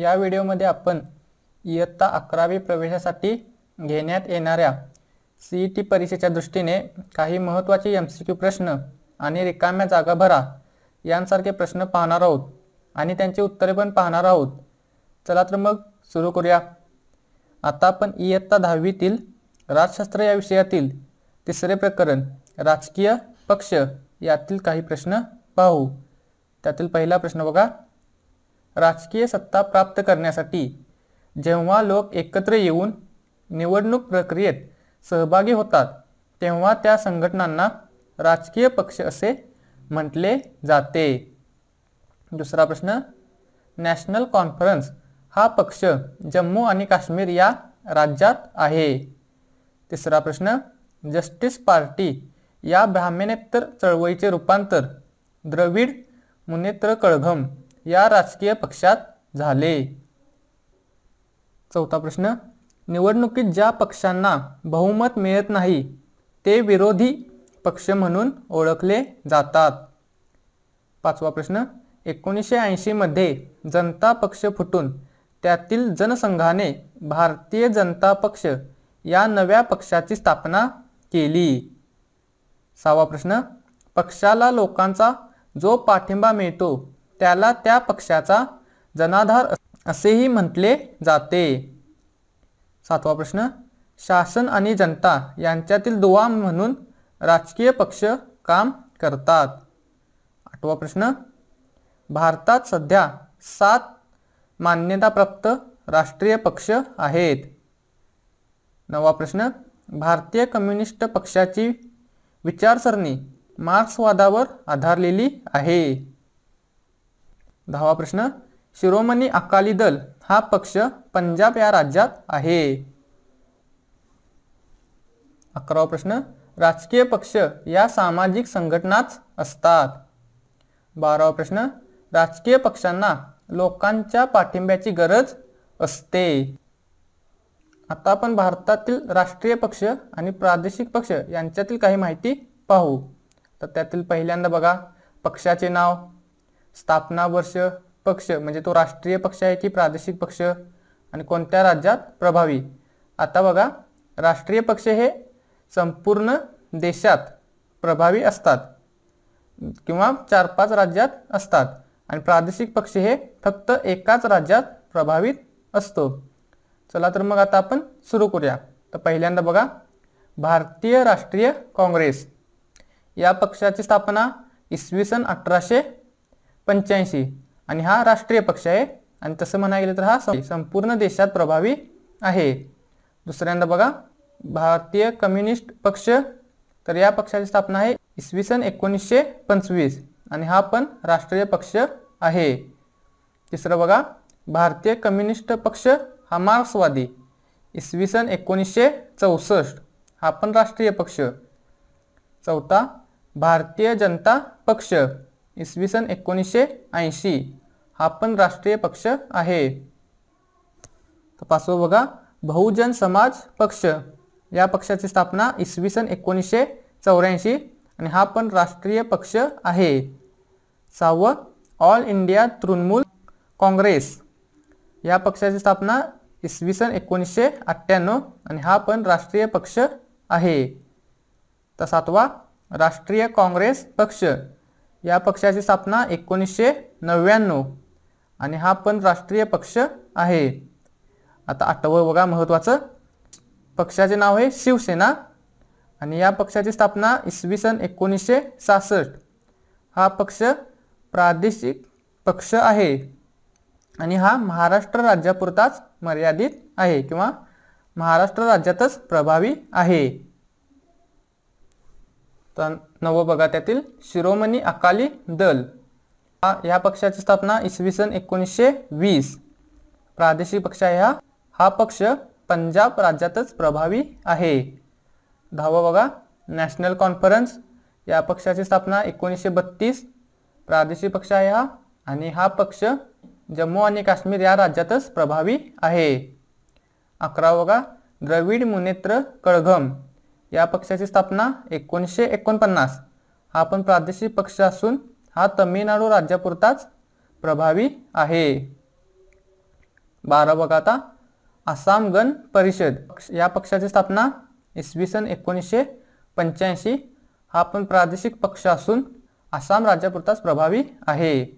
या व्हिडिओमध्ये आपण इयत्ता 11वी प्रवेशासाठी घेण्यात येणाऱ्या CET परीक्षेच्या दृष्टीने काही महत्त्वाचे MCQ प्रश्न आणि रिकाम्या जागा भरा यांसारखे प्रश्न पाहणार आहोत आणि त्यांची उत्तरे पण पाहणार आहोत। चला तर मग सुरू करूया। आता आपण इयत्ता 10वीतील राज्यशास्त्र या विषयातील तिसरे प्रकरण राजकीय पक्ष यातील काही प्रश्न पाहू। त्यातील पहिला प्रश्न बघा, राजकीय सत्ता प्राप्त करण्यासाठी जेव्हा लोक एकत्र येऊन निवडणूक प्रक्रियेत सहभागी होतात तेव्हा त्या संघटनांना राजकीय पक्ष असे म्हटले जाते। दुसरा प्रश्न, नॅशनल कॉन्फरन्स हा पक्ष जम्मू आणि काश्मीर या राज्यात आहे। तिसरा प्रश्न, जस्टिस पार्टी या ब्राह्मणेतर चळवळीचे रूपांतर द्रविड मुनेत्र कळघम या राजकीय पक्षात झाले। चौथा प्रश्न, निवडणुकीत ज्या पक्षांना बहुमत मिळत नाही ते विरोधी पक्ष म्हणून ओळखले जातात। पाचवा प्रश्न, 1980 मध्ये जनता पक्ष फुटून त्यातील जनसंघाने भारतीय जनता पक्ष या नव्या पक्षाची स्थापना केली। सहावा प्रश्न, पक्षाला लोकांचा जो पाठिंबा मिळतो त्याला त्या पक्षाचा जनाधार असेही म्हटले जाते। सातवा प्रश्न, शासन आणि जनता यांच्यातील दुवा म्हणून राजकीय पक्ष काम करतात। आठवा प्रश्न, भारतात सध्या 7 मान्यताप्राप्त राष्ट्रीय पक्ष आहेत। नववा प्रश्न, भारतीय कम्युनिस्ट पक्षाची विचारसरणी मार्क्सवादावर आधारलेली आहे। 10वा प्रश्न, शिरोमणी अकाली दल हा पक्ष पंजाब या राज्यात आहे। 11वा प्रश्न, राजकीय पक्ष या सामाजिक संघटनाच असतात। 12वा प्रश्न, राजकीय पक्षांना लोकांच्या पाठिंब्याची गरज असते। आता आपण भारतातील राष्ट्रीय पक्ष आणि प्रादेशिक पक्ष यांच्यातील काही माहिती पाहू। तर त्यातील पहिल्यांदा बघा, पक्षाचे नाव, स्थापना वर्ष, पक्ष म्हणजे तो राष्ट्रीय पक्ष आहे की प्रादेशिक पक्ष आणि कोणत्या राज्यात प्रभावी। आता बघा, राष्ट्रीय पक्ष हे संपूर्ण देशात प्रभावी असतात किंवा 4-5 राज्यात असतात आणि प्रादेशिक पक्ष हे फक्त एकाच राज्यात प्रभावित असतो। चला तर मग आता आपण सुरू करूया। तर पहिल्यांदा बघा, भारतीय राष्ट्रीय काँग्रेस या पक्षाची स्थापना इसवी सन 1885 आणि हा राष्ट्रीय पक्ष आहे आणि तसं म्हणायला गेलं तर हा संपूर्ण देशात प्रभावी आहे। दुसऱ्यांदा बघा, भारतीय कम्युनिस्ट पक्ष, तर या पक्षाची स्थापना आहे इसवी सन 1925 आणि हा पण राष्ट्रीय पक्ष आहे। तिसरं बघा, भारतीय कम्युनिस्ट पक्ष हा मार्क्सवादी इसवी सन 1964 हा पण राष्ट्रीय पक्ष। चौथा, भारतीय जनता पक्ष इसवी सन 1980 हा पण राष्ट्रीय पक्ष आहे। तर पाचवं बघा, बहुजन समाज पक्ष या पक्षाची स्थापना इसवी सन 1984 आणि हा पण राष्ट्रीय पक्ष आहे। सहावं, ऑल इंडिया तृणमूल काँग्रेस या पक्षाची स्थापना इसवी सन 1998 आणि हा पण राष्ट्रीय पक्ष आहे। तर सातवा, राष्ट्रीय काँग्रेस पक्ष या पक्षाची स्थापना 1999 आणि हा पण राष्ट्रीय पक्ष आहे। आता आठवं बघा, महत्त्वाचं, पक्षाचे नाव आहे शिवसेना आणि या पक्षाची स्थापना इसवी सन 1966 हा पक्ष प्रादेशिक पक्ष आहे आणि हा महाराष्ट्र राज्यापुरताच मर्यादित आहे किंवा महाराष्ट्र राज्यातच प्रभावी आहे। तर नवं बघा, त्यातील शिरोमणी अकाली दल या पक्षाची स्थापना इसवी सन 1920 प्रादेशिक पक्ष आहे। हा पक्ष पंजाब राज्यातच प्रभावी आहे। 10वं बघा, नॅशनल कॉन्फरन्स या पक्षाची स्थापना 1932 प्रादेशिक पक्ष आहे हा आणि हा पक्ष जम्मू आणि काश्मीर या राज्यातच प्रभावी आहे। 11वं बघा, द्रविड मुनेत्र कळघम या पक्षाची स्थापना 1949 हा पण प्रादेशिक पक्ष असून हा तमिळनाडू राज्यापुरताच प्रभावी आहे। 12 बघा आता, आसाम गण परिषद या पक्षाची स्थापना इसवी सन 1985. हा पण प्रादेशिक पक्ष असून आसाम राज्यापुरताच प्रभावी आहे.